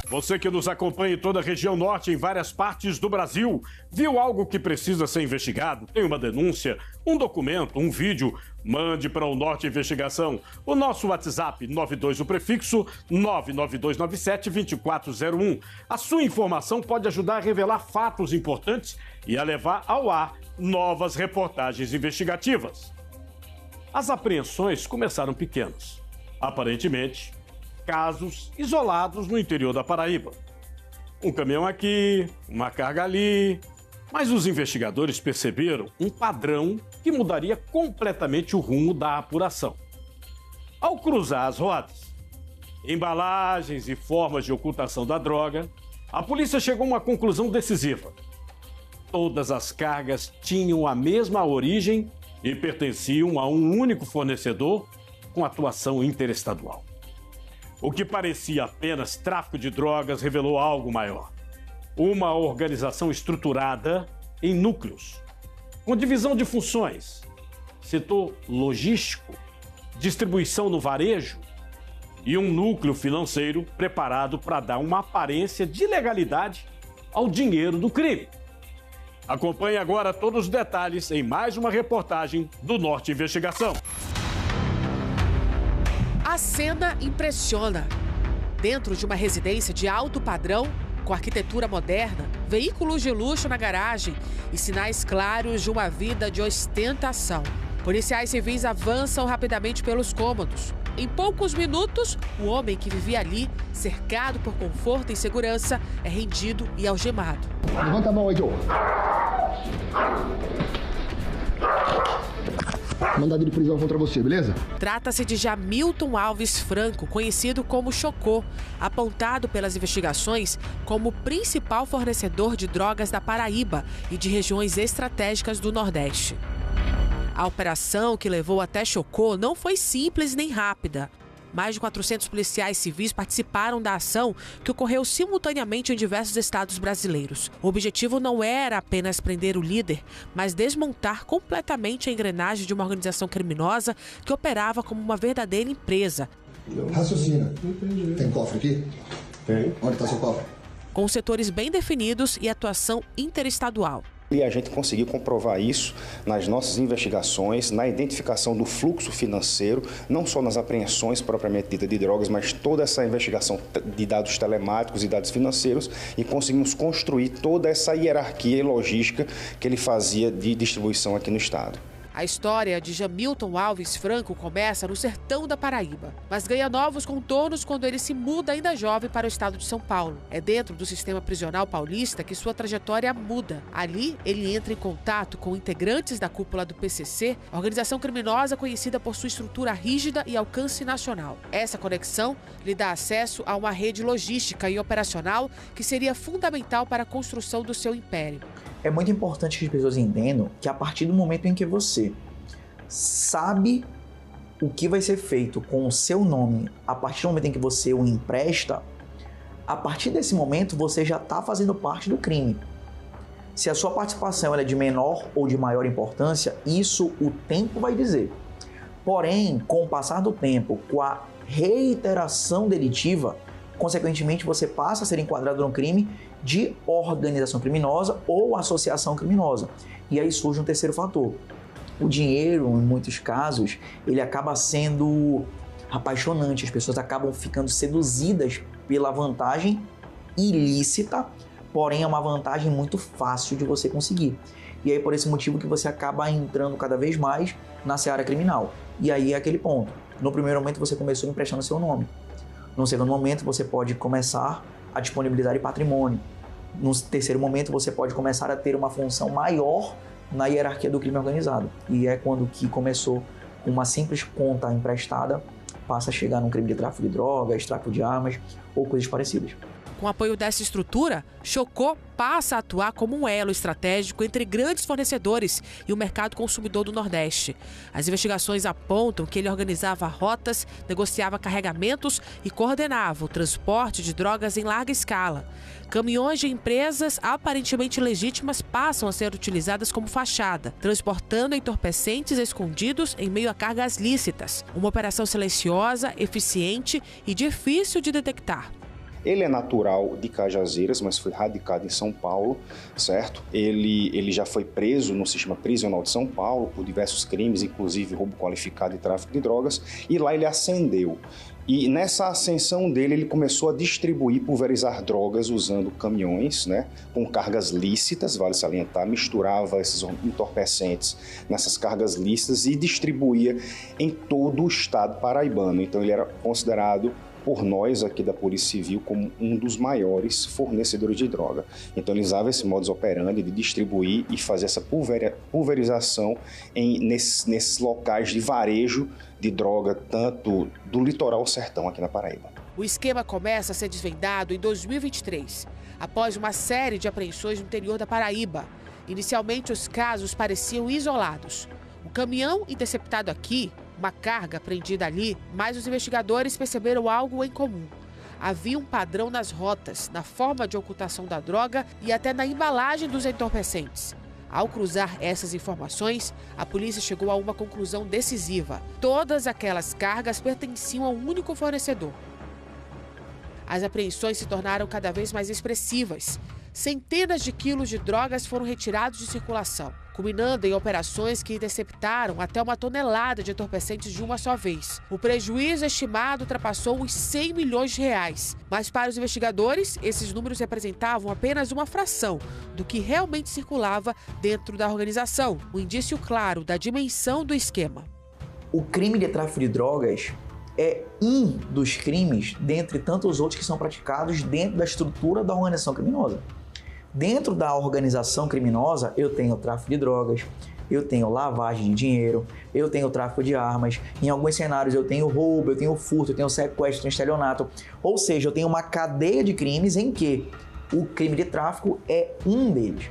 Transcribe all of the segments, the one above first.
Você que nos acompanha em toda a região norte, em várias partes do Brasil, viu algo que precisa ser investigado? Tem uma denúncia, um documento, um vídeo? Mande para o Norte Investigação. O nosso WhatsApp, 92, o prefixo 99297-2401. A sua informação pode ajudar a revelar fatos importantes e a levar ao ar novas reportagens investigativas. As apreensões começaram pequenas. Aparentemente, casos isolados no interior da Paraíba. Um caminhão aqui, uma carga ali. Mas os investigadores perceberam um padrão que mudaria completamente o rumo da apuração. Ao cruzar as rodas, embalagens e formas de ocultação da droga, a polícia chegou a uma conclusão decisiva. Todas as cargas tinham a mesma origem e pertenciam a um único fornecedor com atuação interestadual. O que parecia apenas tráfico de drogas revelou algo maior. Uma organização estruturada em núcleos, com divisão de funções, setor logístico, distribuição no varejo e um núcleo financeiro preparado para dar uma aparência de legalidade ao dinheiro do crime. Acompanhe agora todos os detalhes em mais uma reportagem do Norte Investigação. A cena impressiona. Dentro de uma residência de alto padrão, com arquitetura moderna, veículos de luxo na garagem e sinais claros de uma vida de ostentação. Policiais civis avançam rapidamente pelos cômodos. Em poucos minutos, o homem que vivia ali, cercado por conforto e segurança, é rendido e algemado. Levanta a mão aí, Joe. Mandado de prisão contra você, beleza? Trata-se de Jamilton Alves Franco, conhecido como Chocó, apontado pelas investigações como o principal fornecedor de drogas da Paraíba e de regiões estratégicas do Nordeste. A operação que levou até Chocó não foi simples nem rápida. Mais de 400 policiais civis participaram da ação, que ocorreu simultaneamente em diversos estados brasileiros. O objetivo não era apenas prender o líder, mas desmontar completamente a engrenagem de uma organização criminosa que operava como uma verdadeira empresa. Raciocina. Tem cofre aqui? Tem. Onde está seu cofre? Com setores bem definidos e atuação interestadual. E a gente conseguiu comprovar isso nas nossas investigações, na identificação do fluxo financeiro, não só nas apreensões propriamente ditas de drogas, mas toda essa investigação de dados telemáticos e dados financeiros, e conseguimos construir toda essa hierarquia e logística que ele fazia de distribuição aqui no estado. A história de Jamilton Alves Franco começa no sertão da Paraíba, mas ganha novos contornos quando ele se muda ainda jovem para o estado de São Paulo. É dentro do sistema prisional paulista que sua trajetória muda. Ali, ele entra em contato com integrantes da cúpula do PCC, organização criminosa conhecida por sua estrutura rígida e alcance nacional. Essa conexão lhe dá acesso a uma rede logística e operacional que seria fundamental para a construção do seu império. É muito importante que as pessoas entendam que a partir do momento em que você sabe o que vai ser feito com o seu nome, a partir do momento em que você o empresta, a partir desse momento você já está fazendo parte do crime. Se a sua participação é de menor ou de maior importância, isso o tempo vai dizer. Porém, com o passar do tempo, com a reiteração delitiva, consequentemente você passa a ser enquadrado no crime de organização criminosa ou associação criminosa. E aí surge um terceiro fator. O dinheiro, em muitos casos, ele acaba sendo apaixonante. As pessoas acabam ficando seduzidas pela vantagem ilícita, porém é uma vantagem muito fácil de você conseguir. E aí por esse motivo que você acaba entrando cada vez mais na seara criminal. E aí é aquele ponto. No primeiro momento você começou emprestando seu nome. No segundo momento você pode começar a disponibilizar de patrimônio. No terceiro momento você pode começar a ter uma função maior na hierarquia do crime organizado. E é quando que começou uma simples conta emprestada, passa a chegar num crime de tráfico de drogas, tráfico de armas ou coisas parecidas. Com o apoio dessa estrutura, Chocó passa a atuar como um elo estratégico entre grandes fornecedores e o mercado consumidor do Nordeste. As investigações apontam que ele organizava rotas, negociava carregamentos e coordenava o transporte de drogas em larga escala. Caminhões de empresas aparentemente legítimas passam a ser utilizadas como fachada, transportando entorpecentes escondidos em meio a cargas lícitas. Uma operação silenciosa, eficiente e difícil de detectar. Ele é natural de Cajazeiras, mas foi radicado em São Paulo, certo? Ele já foi preso no sistema prisional de São Paulo por diversos crimes, inclusive roubo qualificado e tráfico de drogas, e lá ele ascendeu. E nessa ascensão dele, ele começou a distribuir, pulverizar drogas usando caminhões, né, com cargas lícitas, vale salientar, misturava esses entorpecentes nessas cargas lícitas e distribuía em todo o estado paraibano. Então ele era considerado por nós aqui da Polícia Civil como um dos maiores fornecedores de droga. Então ele usava esse modus operandi de distribuir e fazer essa pulverização nesses locais de varejo de droga, tanto do litoral ao sertão aqui na Paraíba. O esquema começa a ser desvendado em 2023, após uma série de apreensões no interior da Paraíba. Inicialmente, os casos pareciam isolados. O caminhão interceptado aqui, uma carga apreendida ali, mas os investigadores perceberam algo em comum. Havia um padrão nas rotas, na forma de ocultação da droga e até na embalagem dos entorpecentes. Ao cruzar essas informações, a polícia chegou a uma conclusão decisiva. Todas aquelas cargas pertenciam a um único fornecedor. As apreensões se tornaram cada vez mais expressivas. Centenas de quilos de drogas foram retirados de circulação, culminando em operações que interceptaram até 1 tonelada de entorpecentes de uma só vez. O prejuízo estimado ultrapassou os 100 milhões de reais. Mas para os investigadores, esses números representavam apenas uma fração do que realmente circulava dentro da organização, um indício claro da dimensão do esquema. O crime de tráfico de drogas é um dos crimes, dentre tantos outros que são praticados dentro da estrutura da organização criminosa. Dentro da organização criminosa, eu tenho o tráfico de drogas, eu tenho lavagem de dinheiro, eu tenho o tráfico de armas, em alguns cenários eu tenho roubo, eu tenho furto, eu tenho sequestro, eu tenho estelionato. Ou seja, eu tenho uma cadeia de crimes em que o crime de tráfico é um deles.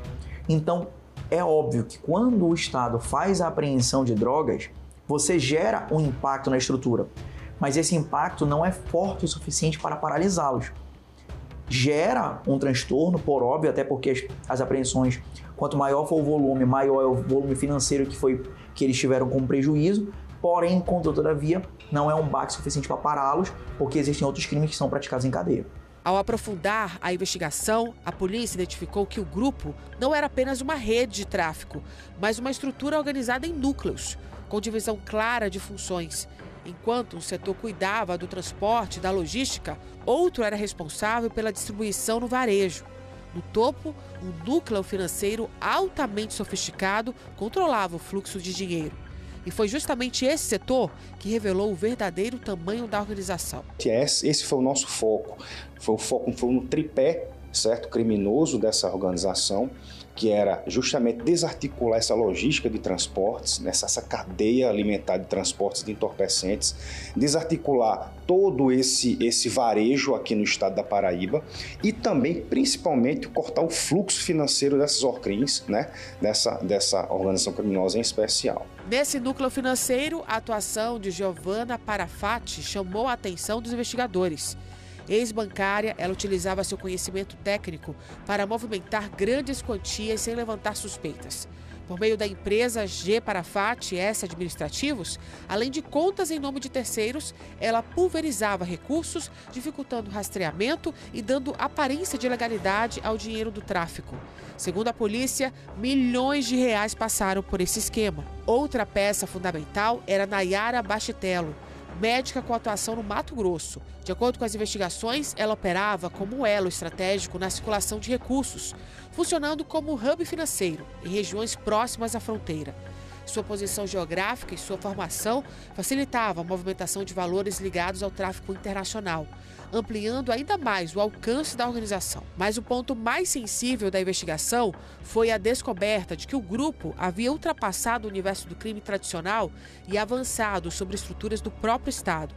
Então, é óbvio que quando o Estado faz a apreensão de drogas, você gera um impacto na estrutura, mas esse impacto não é forte o suficiente para paralisá-los. Gera um transtorno, por óbvio, até porque as apreensões, quanto maior for o volume, maior é o volume financeiro que eles tiveram como prejuízo, porém, todavia, não é um baque suficiente para pará-los, porque existem outros crimes que são praticados em cadeia. Ao aprofundar a investigação, a polícia identificou que o grupo não era apenas uma rede de tráfico, mas uma estrutura organizada em núcleos, com divisão clara de funções. Enquanto um setor cuidava do transporte e da logística, outro era responsável pela distribuição no varejo. No topo, um núcleo financeiro altamente sofisticado controlava o fluxo de dinheiro. E foi justamente esse setor que revelou o verdadeiro tamanho da organização. Esse foi o nosso foco. Foi um tripé, certo, criminoso dessa organização, que era justamente desarticular essa logística de transportes, essa cadeia alimentar de transportes de entorpecentes, desarticular todo esse varejo aqui no estado da Paraíba e também, principalmente, cortar o fluxo financeiro dessas ORCRIMs, né, dessa organização criminosa em especial. Nesse núcleo financeiro, a atuação de Giovanna Parafati chamou a atenção dos investigadores. Ex-bancária, ela utilizava seu conhecimento técnico para movimentar grandes quantias sem levantar suspeitas. Por meio da empresa G Parafati S Administrativos, além de contas em nome de terceiros, ela pulverizava recursos, dificultando o rastreamento e dando aparência de legalidade ao dinheiro do tráfico. Segundo a polícia, milhões de reais passaram por esse esquema. Outra peça fundamental era Nayara Bachitello, médica com atuação no Mato Grosso. De acordo com as investigações, ela operava como um elo estratégico na circulação de recursos, funcionando como hub financeiro em regiões próximas à fronteira. Sua posição geográfica e sua formação facilitavam a movimentação de valores ligados ao tráfico internacional, ampliando ainda mais o alcance da organização. Mas o ponto mais sensível da investigação foi a descoberta de que o grupo havia ultrapassado o universo do crime tradicional e avançado sobre estruturas do próprio Estado.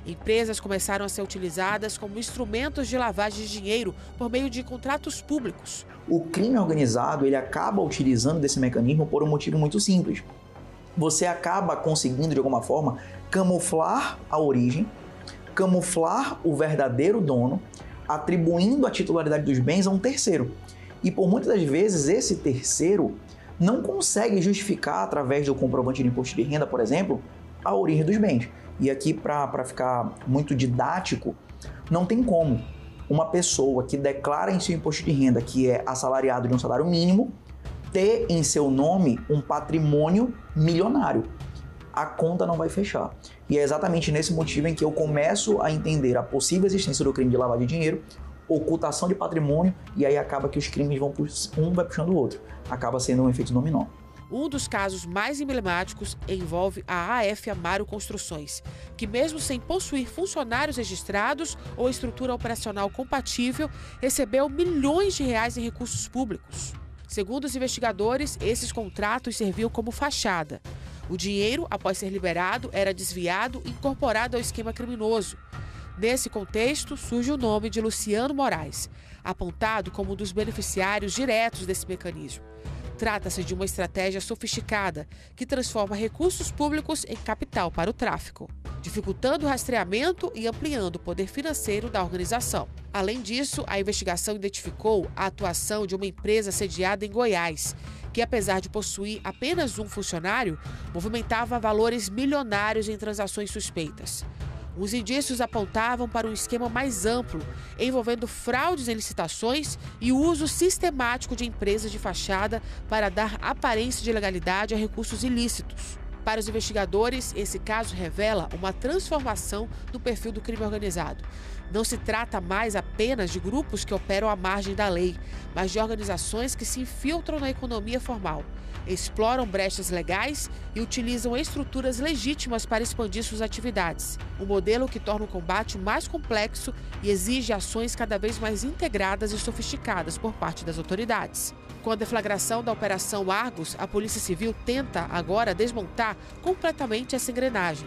Empresas começaram a ser utilizadas como instrumentos de lavagem de dinheiro por meio de contratos públicos. O crime organizado ele acaba utilizando desse mecanismo por um motivo muito simples. Você acaba conseguindo, de alguma forma, camuflar a origem, camuflar o verdadeiro dono, atribuindo a titularidade dos bens a um terceiro. E por muitas das vezes esse terceiro não consegue justificar, através do comprovante de imposto de renda, por exemplo, a origem dos bens. E aqui, para ficar muito didático, não tem como. uma pessoa que declara em seu imposto de renda que é assalariado de um salário mínimo ter em seu nome um patrimônio milionário. A conta não vai fechar. E é exatamente nesse motivo em que eu começo a entender a possível existência do crime de lavagem de dinheiro, ocultação de patrimônio, e aí acaba que os crimes vão um vai puxando o outro. Acaba sendo um efeito dominó. Um dos casos mais emblemáticos envolve a AF Amaro Construções, que mesmo sem possuir funcionários registrados ou estrutura operacional compatível, recebeu milhões de reais em recursos públicos. Segundo os investigadores, esses contratos serviam como fachada. O dinheiro, após ser liberado, era desviado e incorporado ao esquema criminoso. Nesse contexto, surge o nome de Luciano Moraes, apontado como um dos beneficiários diretos desse mecanismo. Trata-se de uma estratégia sofisticada que transforma recursos públicos em capital para o tráfico, dificultando o rastreamento e ampliando o poder financeiro da organização. Além disso, a investigação identificou a atuação de uma empresa sediada em Goiás, que, apesar de possuir apenas um funcionário, movimentava valores milionários em transações suspeitas. Os indícios apontavam para um esquema mais amplo, envolvendo fraudes em licitações e o uso sistemático de empresas de fachada para dar aparência de legalidade a recursos ilícitos. Para os investigadores, esse caso revela uma transformação no perfil do crime organizado. Não se trata mais apenas de grupos que operam à margem da lei, mas de organizações que se infiltram na economia formal, exploram brechas legais e utilizam estruturas legítimas para expandir suas atividades. Um modelo que torna o combate mais complexo e exige ações cada vez mais integradas e sofisticadas por parte das autoridades. Com a deflagração da Operação Argos, a Polícia Civil tenta agora desmontar completamente essa engrenagem.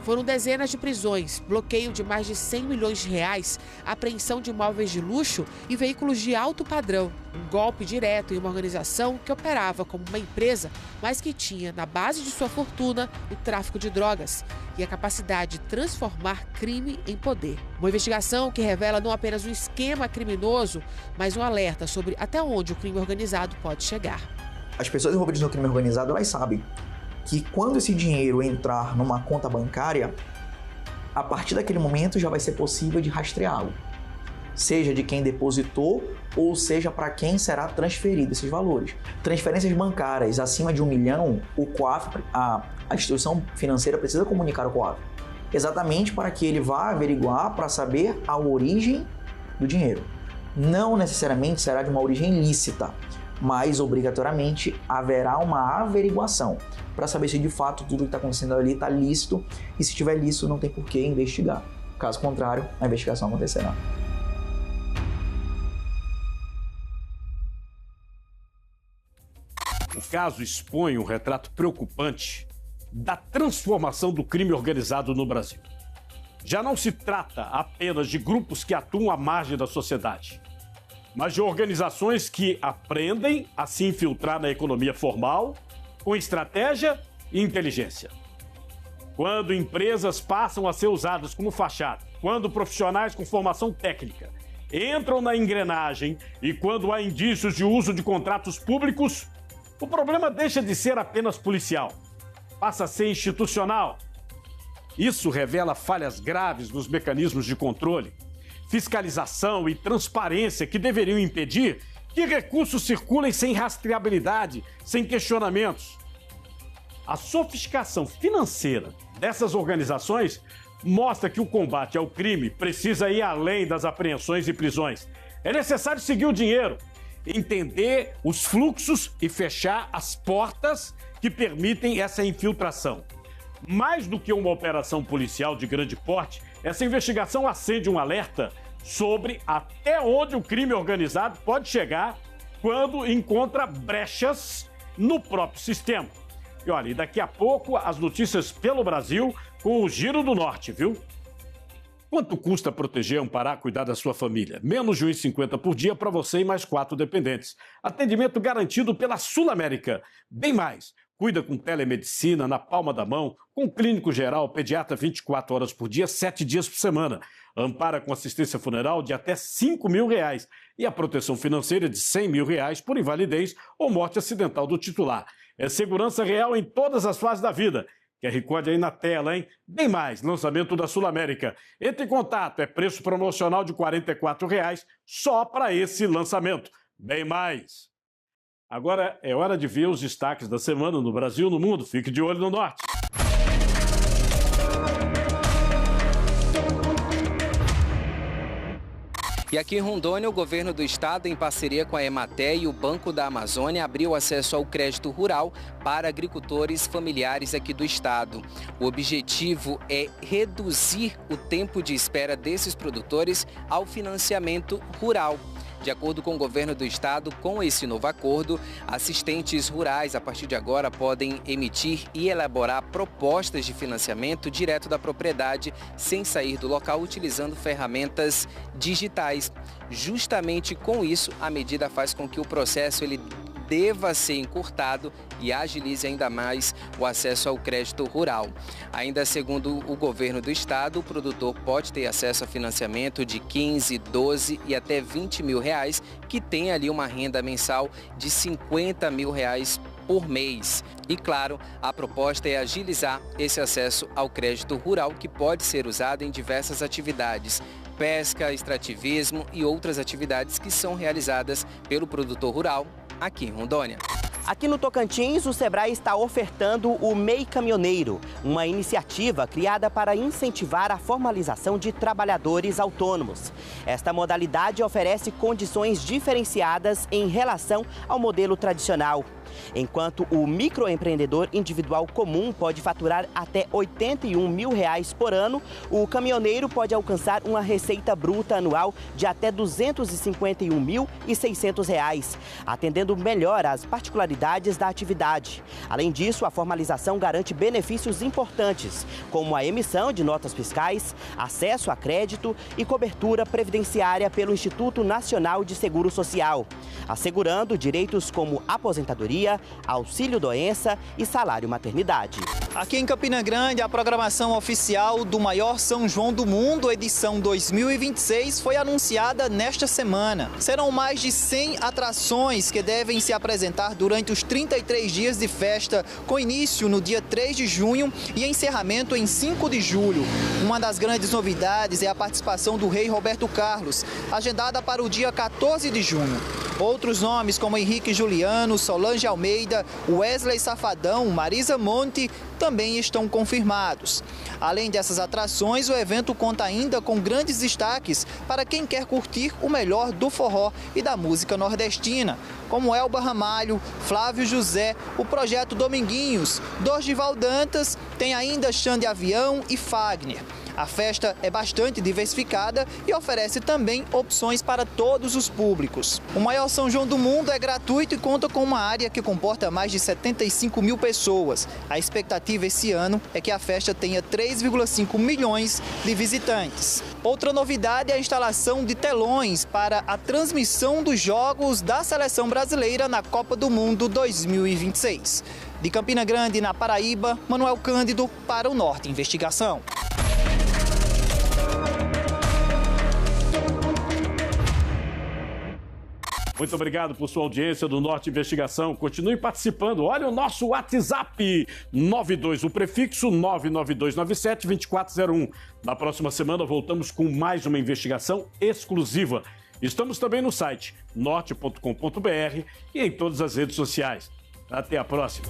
Foram dezenas de prisões, bloqueio de mais de 100 milhões de reais, apreensão de imóveis de luxo e veículos de alto padrão. Um golpe direto em uma organização que operava como uma empresa, mas que tinha na base de sua fortuna o tráfico de drogas e a capacidade de transformar crime em poder. Uma investigação que revela não apenas um esquema criminoso, mas um alerta sobre até onde o crime organizado pode chegar. As pessoas envolvidas no crime organizado, elas sabem que quando esse dinheiro entrar numa conta bancária, a partir daquele momento já vai ser possível de rastreá-lo. Seja de quem depositou ou seja para quem será transferido esses valores. Transferências bancárias acima de 1 milhão, o COAF, a instituição financeira precisa comunicar ao COAF, exatamente para que ele vá averiguar para saber a origem do dinheiro. Não necessariamente será de uma origem lícita, mas obrigatoriamente haverá uma averiguação para saber se de fato tudo que está acontecendo ali está lícito, e se estiver lícito não tem por que investigar. Caso contrário, a investigação acontecerá. O caso expõe um retrato preocupante da transformação do crime organizado no Brasil. Já não se trata apenas de grupos que atuam à margem da sociedade, mas de organizações que aprendem a se infiltrar na economia formal com estratégia e inteligência. Quando empresas passam a ser usadas como fachada, quando profissionais com formação técnica entram na engrenagem e quando há indícios de uso de contratos públicos, o problema deixa de ser apenas policial, passa a ser institucional. Isso revela falhas graves nos mecanismos de controle, fiscalização e transparência que deveriam impedir que recursos circulem sem rastreabilidade, sem questionamentos. A sofisticação financeira dessas organizações mostra que o combate ao crime precisa ir além das apreensões e prisões. É necessário seguir o dinheiro, entender os fluxos e fechar as portas que permitem essa infiltração. Mais do que uma operação policial de grande porte, essa investigação acende um alerta sobre até onde o crime organizado pode chegar quando encontra brechas no próprio sistema. E olha, e daqui a pouco as notícias pelo Brasil com o Giro do Norte, viu? Quanto custa proteger, amparar, cuidar da sua família? Menos de R$ 1,50 por dia para você e mais 4 dependentes. Atendimento garantido pela Sul América. Bem mais. Cuida com telemedicina na palma da mão, com clínico geral, pediatra 24 horas por dia, 7 dias por semana. Ampara com assistência funeral de até R$ 5.000 e a proteção financeira de R$ 100.000 por invalidez ou morte acidental do titular. É segurança real em todas as fases da vida. QR Code aí na tela, hein? Bem mais, lançamento da Sul América. Entre em contato, é preço promocional de R$ 44,00 só para esse lançamento. Bem mais. Agora é hora de ver os destaques da semana no Brasil e no mundo. Fique de olho no Norte. E aqui em Rondônia, o governo do estado, em parceria com a Emater e o Banco da Amazônia, abriu acesso ao crédito rural para agricultores familiares aqui do estado. O objetivo é reduzir o tempo de espera desses produtores ao financiamento rural. De acordo com o governo do estado, com esse novo acordo, assistentes rurais, a partir de agora, podem emitir e elaborar propostas de financiamento direto da propriedade, sem sair do local, utilizando ferramentas digitais. Justamente com isso, a medida faz com que o processo deva ser encurtado e agilize ainda mais o acesso ao crédito rural. Ainda segundo o governo do estado, o produtor pode ter acesso a financiamento de 15, 12 e até 20 mil reais, que tem ali uma renda mensal de 50 mil reais por mês. E claro, a proposta é agilizar esse acesso ao crédito rural, que pode ser usado em diversas atividades: pesca, extrativismo e outras atividades que são realizadas pelo produtor rural aqui em Rondônia. Aqui no Tocantins, o Sebrae está ofertando o MEI Caminhoneiro, uma iniciativa criada para incentivar a formalização de trabalhadores autônomos. Esta modalidade oferece condições diferenciadas em relação ao modelo tradicional. Enquanto o microempreendedor individual comum pode faturar até R$ 81 mil por ano, o caminhoneiro pode alcançar uma receita bruta anual de até R$ 251.600, atendendo melhor às particularidades da atividade. Além disso, a formalização garante benefícios importantes, como a emissão de notas fiscais, acesso a crédito e cobertura previdenciária pelo Instituto Nacional de Seguro Social, assegurando direitos como aposentadoria, auxílio-doença e salário-maternidade. Aqui em Campina Grande, a programação oficial do maior São João do Mundo, edição 2026, foi anunciada nesta semana. Serão mais de 100 atrações que devem se apresentar durante os 33 dias de festa, com início no dia 3 de junho e encerramento em 5 de julho. Uma das grandes novidades é a participação do rei Roberto Carlos, agendada para o dia 14 de junho. Outros nomes como Henrique Juliano, Solange Almeida, Wesley Safadão, Marisa Monte também estão confirmados. Além dessas atrações, o evento conta ainda com grandes destaques para quem quer curtir o melhor do forró e da música nordestina, como Elba Ramalho, Flávio José, o Projeto Dominguinhos, Dorival Dantas, tem ainda Xande Avião e Fagner. A festa é bastante diversificada e oferece também opções para todos os públicos. O maior São João do mundo é gratuito e conta com uma área que comporta mais de 75 mil pessoas. A expectativa esse ano é que a festa tenha 3,5 milhões de visitantes. Outra novidade é a instalação de telões para a transmissão dos jogos da seleção brasileira na Copa do Mundo 2026. De Campina Grande, na Paraíba, Manuel Cândido para o Norte Investigação. Muito obrigado por sua audiência do Norte Investigação. Continue participando. Olha o nosso WhatsApp, 92, o prefixo 99297-2401. Na próxima semana voltamos com mais uma investigação exclusiva. Estamos também no site norte.com.br e em todas as redes sociais. Até a próxima.